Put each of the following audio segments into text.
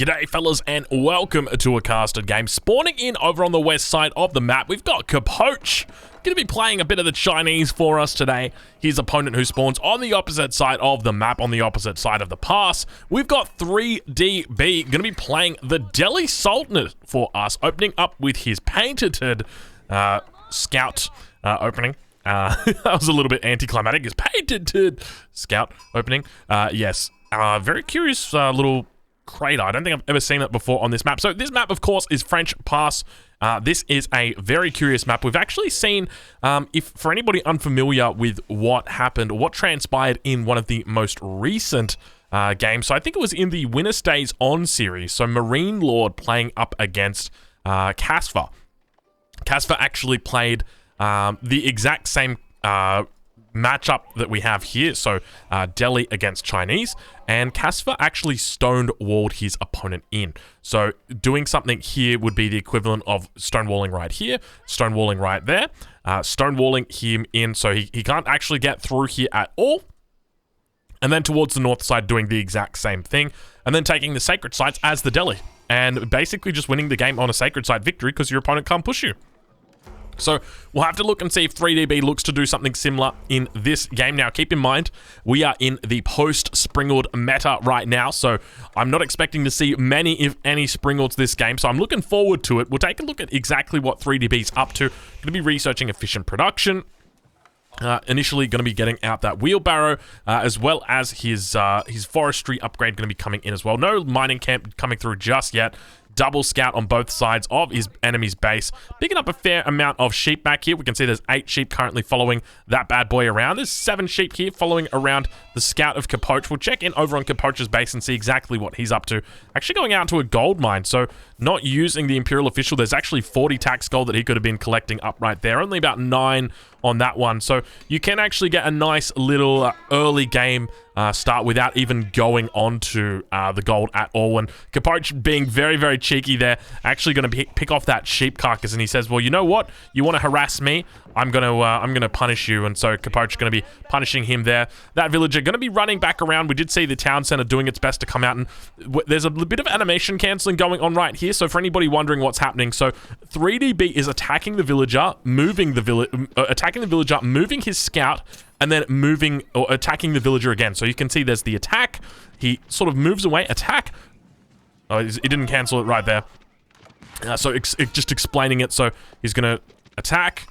G'day fellas and welcome to a casted game. Spawning in over on the west side of the map, we've got Capoche. Going to be playing a bit of the Chinese for us today. His opponent who spawns on the opposite side of the map, on the opposite side of the pass. We've got 3DB going to be playing the Delhi Sultanate for us, opening up with his patented scout opening. That was a little bit anticlimactic. His patented scout opening. Yes, very curious little crater. I don't think I've ever seen it before on this map. So this map, of course, is French Pass. This is a very curious map. We've actually seen, if for anybody unfamiliar with what happened or what transpired in one of the most recent games, so I think it was in the Winner Stays On series, so Marine Lord playing up against Casfa. Casfa actually played the exact same matchup that we have here, so Delhi against Chinese, and Casfa actually stonewalled his opponent in. So doing something here would be the equivalent of stonewalling right here, stonewalling right there, stonewalling him in so he can't actually get through here at all, and then towards the north side doing the exact same thing, and then taking the sacred sites as the Delhi, and basically just winning the game on a sacred site victory because your opponent can't push you. So we'll have to look and see if 3DB looks to do something similar in this game. Now, keep in mind, we are in the post-Springald meta right now, so I'm not expecting to see many, if any, Springalds this game, so I'm looking forward to it. We'll take a look at exactly what 3DB's up to. Going to be researching efficient production. Initially going to be getting out that wheelbarrow, as well as his forestry upgrade going to be coming in as well. No mining camp coming through just yet. Double scout on both sides of his enemy's base. Picking up a fair amount of sheep back here. We can see there's 8 sheep currently following that bad boy around. There's 7 sheep here following around the scout of Capoche. We'll check in over on Capoche's base and see exactly what he's up to. Actually going out to a gold mine, so not using the Imperial Official. There's actually 40 tax gold that he could have been collecting up right there. Only about 9 on that one, so you can actually get a nice little early game start without even going on to the gold at all. And Capoche being very, very cheeky there, actually going to pick off that sheep carcass, and he says, well, you know what? You want to harass me? I'm gonna punish you. And so Capoche going to be punishing him there. That villager going to be running back around. We did see the town center doing its best to come out, and there's a bit of animation canceling going on right here. So for anybody wondering what's happening, so 3DB is attacking the villager, moving the villager, moving his scout, and then moving or attacking the villager again. So you can see there's the attack. He sort of moves away, attack. Oh, he didn't cancel it right there. So just explaining it. So he's going to attack.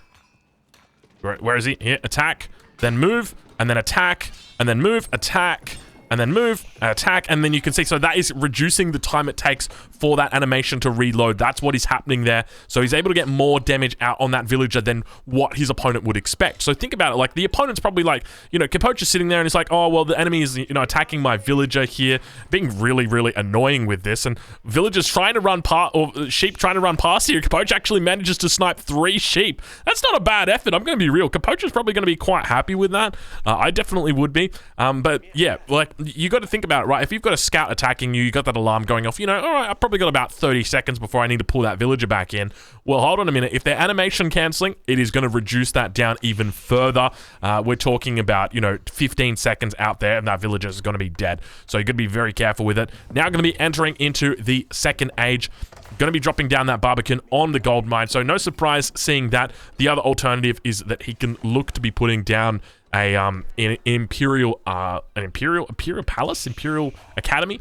Where is he? Here, attack, then move, and then attack, and then move, attack, and then move, attack, and then you can see, so that is reducing the time it takes for that animation to reload. That's what is happening there. So he's able to get more damage out on that villager than what his opponent would expect. So think about it, like the opponent's probably like, you know, Capoche is sitting there and he's like, oh, well, the enemy is, you know, attacking my villager here, being really, really annoying with this, and villagers trying to run past, or sheep trying to run past here. Capoche actually manages to snipe 3 sheep. That's not a bad effort. I'm going to be real. Capoche is probably going to be quite happy with that. I definitely would be. But yeah, like, you got to think about it, right? If you've got a scout attacking you, you got that alarm going off, you know, all right, I've probably got about 30 seconds before I need to pull that villager back in. Well, hold on a minute. If they're animation canceling, it is going to reduce that down even further. We're talking about, you know, 15 seconds out there, and that villager is going to be dead. So you're going to be very careful with it. Now going to be entering into the second age. Going to be dropping down that Barbican on the gold mine. So no surprise seeing that. The other alternative is that he can look to be putting down a imperial palace, imperial academy,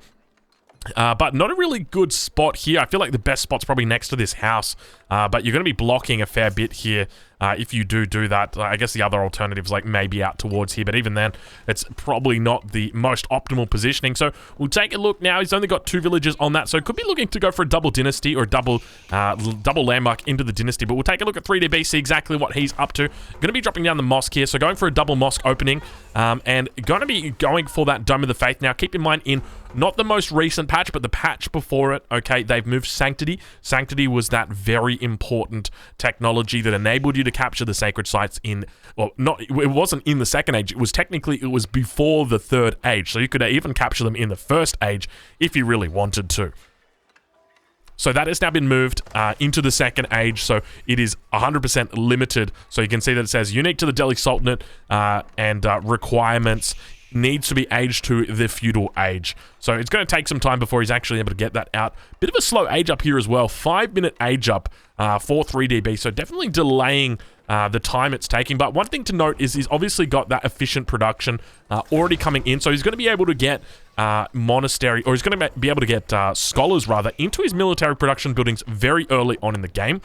but not a really good spot here. I feel like the best spot's probably next to this house, but you're going to be blocking a fair bit here if you do that. I guess the other alternatives like maybe out towards here, but even then it's probably not the most optimal positioning. So we'll take a look now. He's only got 2 villages on that, so could be looking to go for a double dynasty or double landmark into the dynasty. But we'll take a look at 3DB, see exactly what he's up to. Going to be dropping down the mosque here, so going for a double mosque opening, and going to be going for that Dome of the Faith. Now keep in mind, in not the most recent patch, but the patch before it, okay, they've moved Sanctity. Sanctity was that very important technology that enabled you to capture the sacred sites in, well, not, it wasn't in the second age, it was before the third age, so you could even capture them in the first age if you really wanted to. So that has now been moved into the second age, so it is 100% limited. So you can see that it says unique to the Delhi Sultanate and requirements. needs to be aged to the feudal age. So it's going to take some time before he's actually able to get that out. Bit of a slow age up here as well. 5-minute age up for 3DB. So definitely delaying the time it's taking. But one thing to note is he's obviously got that efficient production already coming in. So he's going to be able to get monastery, or he's going to be able to get scholars rather, into his military production buildings very early on in the game.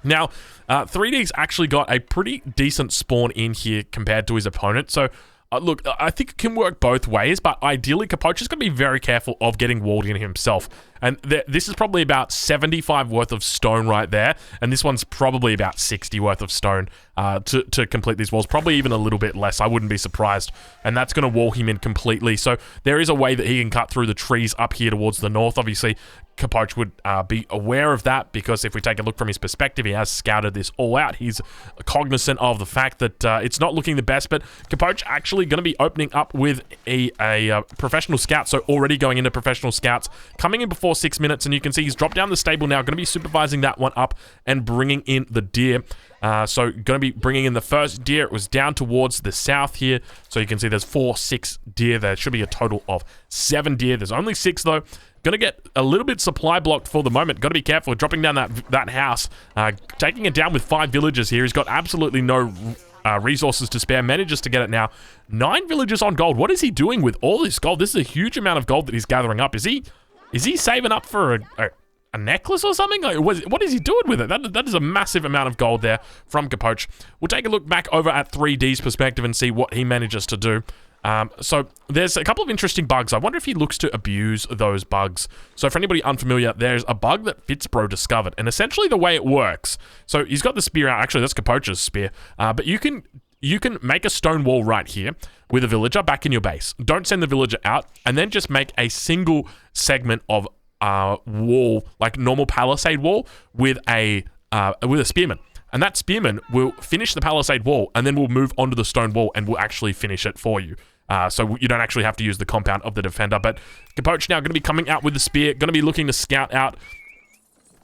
Now, 3D's actually got a pretty decent spawn in here compared to his opponent. So look, I think it can work both ways, but ideally, Capoche is going to be very careful of getting walled in himself. And this is probably about 75 worth of stone right there, and this one's probably about 60 worth of stone to complete these walls. Probably even a little bit less, I wouldn't be surprised. And that's going to wall him in completely. So there is a way that he can cut through the trees up here towards the north. Obviously, Capoche would be aware of that, because if we take a look from his perspective, he has scouted this all out. He's cognizant of the fact that it's not looking the best, but Capoche actually going to be opening up with a professional scout, so already going into professional scouts, coming in before 6 minutes, and you can see he's dropped down the stable now, going to be supervising that one up and bringing in the deer. So going to be bringing in the first deer. It was down towards the south here, so you can see there's 6 deer. There should be a total of 7 deer. There's only 6 though. Going to get a little bit supply blocked for the moment. Got to be careful dropping down that house, taking it down with 5 villagers here. He's got absolutely no resources to spare. Manages to get it now. 9 villagers on gold. What is he doing with all this gold? This is a huge amount of gold that he's gathering up. Is he saving up for a necklace or something? Like, what is he doing with it? That is a massive amount of gold there from Capoche. We'll take a look back over at 3D's perspective and see what he manages to do. So there's a couple of interesting bugs. I wonder if he looks to abuse those bugs. So for anybody unfamiliar, there's a bug that Fitzbro discovered, and essentially the way it works, so he's got the spear out. Actually, that's Capoche's spear, but you can make a stone wall right here with a villager back in your base. Don't send the villager out, and then just make a single segment of wall, like normal palisade wall, with a spearman. And that spearman will finish the palisade wall, and then we'll move onto the stone wall, and we'll actually finish it for you. So you don't actually have to use the compound of the defender. But Capoche now going to be coming out with the spear, going to be looking to scout out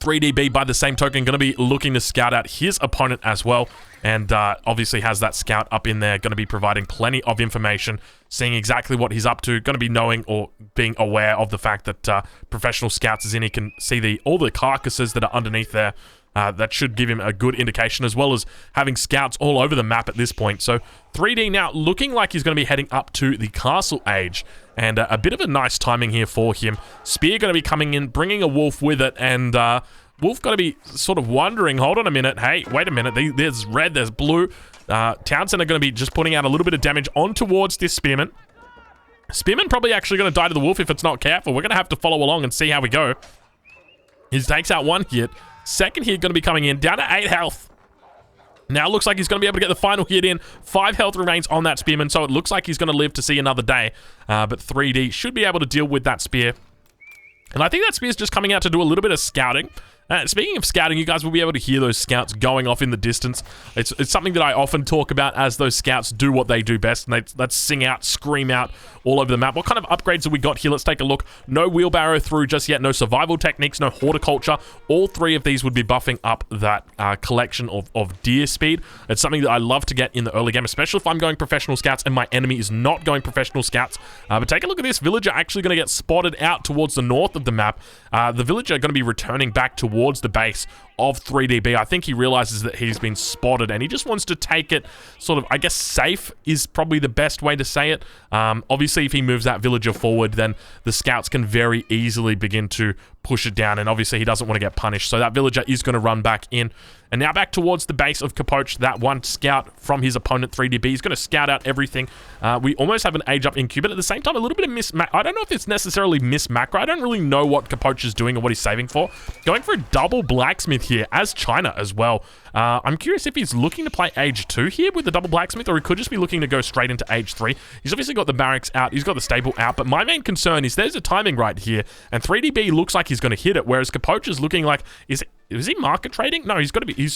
3DB by the same token, going to be looking to scout out his opponent as well. And obviously has that scout up in there, going to be providing plenty of information, seeing exactly what he's up to, going to be knowing or being aware of the fact that professional scouts is in. He can see all the carcasses that are underneath there. That should give him a good indication, as well as having scouts all over the map at this point. So 3D now looking like he's going to be heading up to the castle age, and a bit of a nice timing here for him. Spear going to be coming in, bringing a wolf with it, and wolf going to be sort of wondering, hold on a minute, hey, wait a minute, there's red, there's blue. Townsend are going to be just putting out a little bit of damage on towards this spearman. Spearman probably actually going to die to the wolf if it's not careful. We're going to have to follow along and see how we go. He takes out 1 hit. Second hit going to be coming in, down to 8 health. Now looks like he's going to be able to get the final hit in. 5 health remains on that spearman, so it looks like he's going to live to see another day. But 3D should be able to deal with that spear. And I think that spear's just coming out to do a little bit of scouting. Speaking of scouting, you guys will be able to hear those scouts going off in the distance. It's something that I often talk about, as those scouts do what they do best, and let's sing out, scream out all over the map. What kind of upgrades have we got here? Let's take a look. No wheelbarrow through just yet, no survival techniques, no horticulture. All 3 of these would be buffing up that collection of deer speed. It's something that I love to get in the early game, especially if I'm going professional scouts and my enemy is not going professional scouts. But take a look at this. Villager actually going to get spotted out towards the north of the map. The villager going to be returning back towards the base of 3DB. I think he realizes that he's been spotted, and he just wants to take it sort of, I guess, safe is probably the best way to say it. Obviously, if he moves that villager forward, then the scouts can very easily begin to push it down, and obviously he doesn't want to get punished, so that villager is going to run back in. And now back towards the base of Capoche, that one scout from his opponent 3DB. He's going to scout out everything. We almost have an age up in Q, but at the same time, a little bit of miss. I don't know if it's necessarily miss macro. I don't really know what Capoche is doing or what he's saving for. Going for a double blacksmith here as China as well. I'm curious if he's looking to play age 2 here with the double blacksmith, or he could just be looking to go straight into age 3. He's obviously got the barracks out, he's got the stable out, but my main concern is there's a timing right here, and 3DB looks like he's going to hit it, whereas Capoche is looking like, is he market trading? No, he's got to be,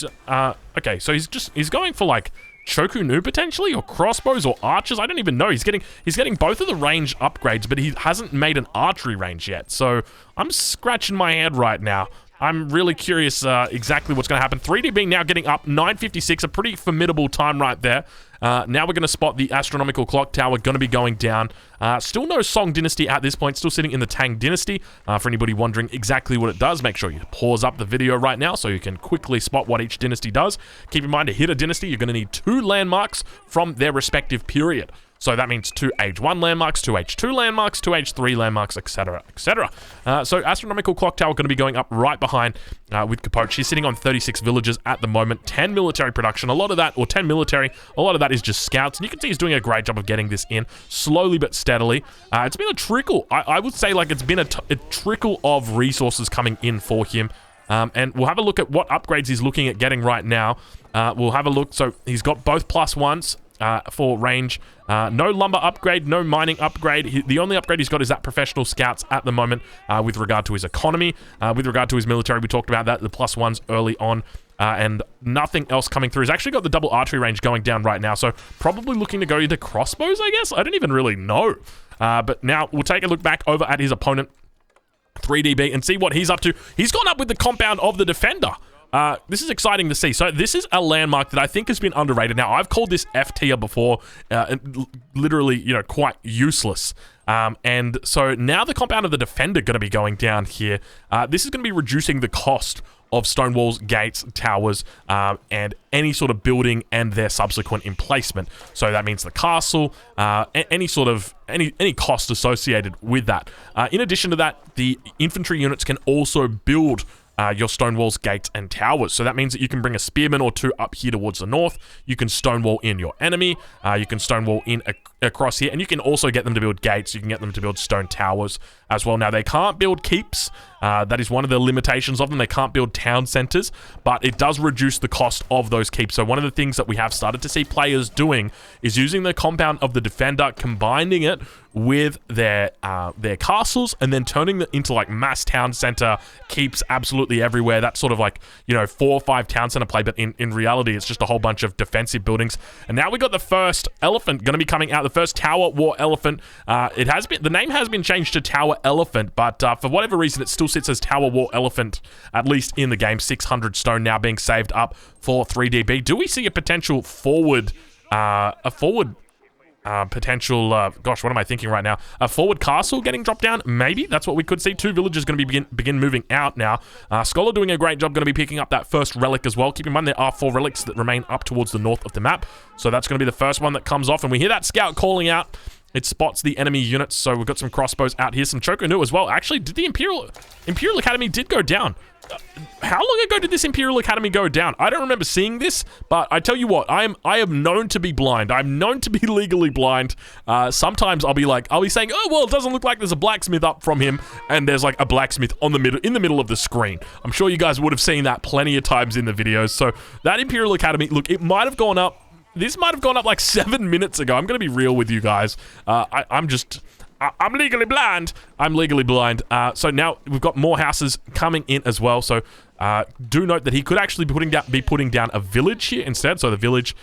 okay, so he's going for like Chokunu potentially, or crossbows, or archers. I don't even know. He's getting both of the range upgrades, but he hasn't made an archery range yet. So I'm scratching my head right now. I'm really curious exactly what's going to happen. 3DB now getting up 9:56, a pretty formidable time right there. Now we're going to spot the astronomical clock tower going to be going down. Still no Song Dynasty at this point, still sitting in the Tang Dynasty. For anybody wondering exactly what it does, make sure you pause up the video right now so you can quickly spot what each dynasty does. Keep in mind, to hit a dynasty, you're going to need 2 landmarks from their respective period. So that means 2 Age 1 landmarks, 2 Age 2 landmarks, 2 Age 3 landmarks, etc., etc. So Astronomical Clock Tower going to be going up right behind with Capote. She's sitting on 36 villages at the moment, 10 military production. A lot of that, or 10 military, a lot of that is just scouts. And you can see he's doing a great job of getting this in, slowly but steadily. It's been a trickle. I would say like it's been a trickle of resources coming in for him. And we'll have a look at what upgrades he's looking at getting right now. We'll have a look. So he's got both +1s. For range. No lumber upgrade, no mining upgrade. The only upgrade he's got is that professional scouts at the moment with regard to his economy. With regard to his military, we talked about that, the +1s early on. And nothing else coming through. He's actually got the double archery range going down right now, so probably looking to go into crossbows, I guess? I don't even really know. But now we'll take a look back over at his opponent, 3DB, and see what he's up to. He's gone up with the compound of the defender. This is exciting to see. So this is a landmark that I think has been underrated. Now, I've called this F tier before, literally, you know, quite useless. And so now the compound of the defender going to be going down here. This is going to be reducing the cost of stone walls, gates, towers, and any sort of building and their subsequent emplacement. So that means the castle, any cost associated with that. In addition to that, the infantry units can also build your stone walls, gates, and towers. So that means that you can bring a spearman or 2 up here towards the north. You can stonewall in your enemy. You can stonewall in across here, and you can also get them to build gates. You can get them to build stone towers as well. Now, they can't build keeps. That is one of the limitations of them. They can't build town centers, but it does reduce the cost of those keeps. So one of the things that we have started to see players doing is using the compound of the defender, combining it with their castles, and then turning it into like mass town center keeps absolutely everywhere. That's sort of like, you know, 4 or 5 town center play, but in reality, it's just a whole bunch of defensive buildings. And now we got the first elephant going to be coming out, the first Tower War Elephant. The name has been changed to Tower Elephant, but for whatever reason, it still sits as Tower War Elephant, at least in the game. 600 stone now being saved up for 3DB. Do we see a potential forward, potential, gosh, what am I thinking right now? A forward castle getting dropped down? Maybe. That's what we could see. 2 villages going to be begin moving out now. Scholar doing a great job, going to be picking up that first relic as well. Keep in mind, there are 4 relics that remain up towards the north of the map. So that's going to be the first one that comes off. And we hear that scout calling out. It spots the enemy units, so we've got some crossbows out here, some Chokonu as well. Actually, did the Imperial Academy did go down? How long ago did this Imperial Academy go down? I don't remember seeing this, but I tell you what, I am known to be blind. I'm known to be legally blind. Sometimes I'll be saying, oh, well, it doesn't look like there's a blacksmith up from him, and there's like a blacksmith in the middle of the screen. I'm sure you guys would have seen that plenty of times in the videos. So that Imperial Academy, look, it might have gone up. This might have gone up like 7 minutes ago. I'm going to be real with you guys. I'm legally blind. I'm legally blind. So now we've got more houses coming in as well. So do note that he could actually be putting down a village here instead. So the village,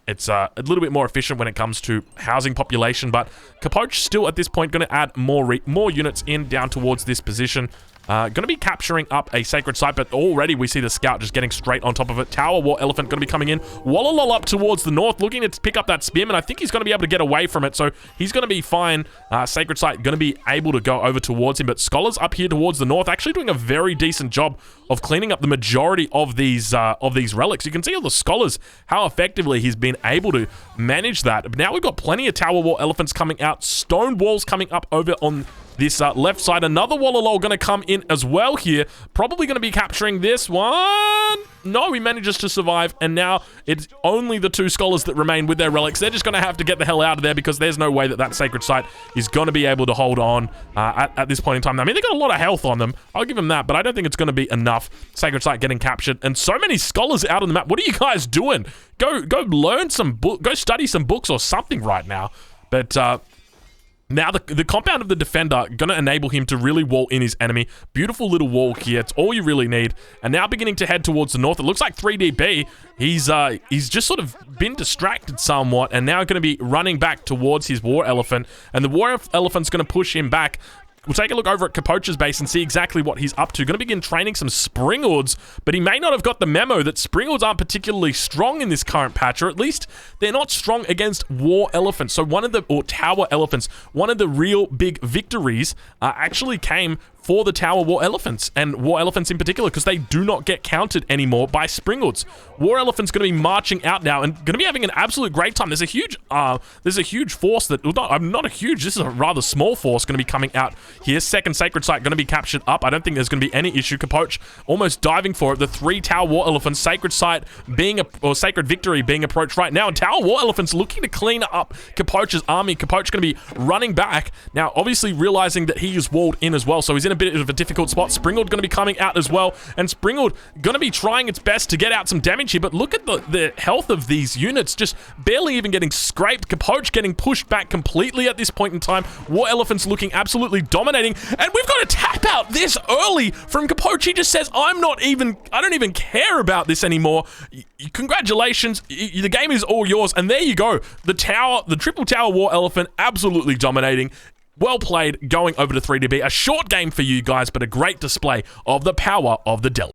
it's a little bit more efficient when it comes to housing population. But Capote still at this point going to add more units in down towards this position. Going to be capturing up a sacred site, but already we see the scout just getting straight on top of it. Tower War Elephant going to be coming in. Wallalol up towards the north, looking to pick up that spearman. I think he's going to be able to get away from it, so he's going to be fine. Sacred site going to be able to go over towards him, but Scholars up here towards the north, actually doing a very decent job of cleaning up the majority of these relics. You can see all the Scholars, how effectively he's been able to manage that. But now we've got plenty of Tower War Elephants coming out. Stone walls coming up over on this left side. Another Wallalol going to come in as well here. Probably going to be capturing this one. No, he manages to survive. And now it's only the 2 Scholars that remain with their relics. They're just going to have to get the hell out of there because there's no way that that sacred site is going to be able to hold on at this point in time. I mean, they got a lot of health on them. I'll give them that, but I don't think it's going to be enough. Sacred site getting captured. And so many Scholars out on the map. What are you guys doing? Go learn go study some books or something right now. But now the compound of the defender going to enable him to really wall in his enemy. Beautiful little wall here. It's all you really need. And now beginning to head towards the north. It looks like 3DB. He's just sort of been distracted somewhat and now going to be running back towards his war elephant. And the war elephant's going to push him back. we'll take a look over at Capocha's base and see exactly what he's up to. Going to begin training some Springords, but he may not have got the memo that Springords aren't particularly strong in this current patch, or at least they're not strong against War Elephants. So or Tower Elephants, one of the real big victories actually came for the Tower War Elephants, and War Elephants in particular, because they do not get countered anymore by Springords. War Elephants going to be marching out now and going to be having an absolute great time. There's a huge force that, not a huge, this is a rather small force going to be coming out here. Second Sacred Site going to be captured up. I don't think there's going to be any issue. Capoch almost diving for it. The 3 Tower War Elephants, Sacred Site or Sacred Victory being approached right now, and Tower War Elephants looking to clean up Capoch's army. Capoch going to be running back now, obviously realizing that he is walled in as well, so he's in a bit of a difficult spot. Springord going to be coming out as well, and Springord going to be trying its best to get out some damage here, but look at the health of these units, just barely even getting scraped. Capoch getting pushed back completely at this point in time. War Elephants looking absolutely dominating, and we've got a tap out this early from Capoch. He just says, I don't even care about this anymore. Congratulations, the game is all yours, and there you go. The Triple Tower War Elephant absolutely dominating. Well played, going over to 3DB. A short game for you guys, but a great display of the power of the Delta.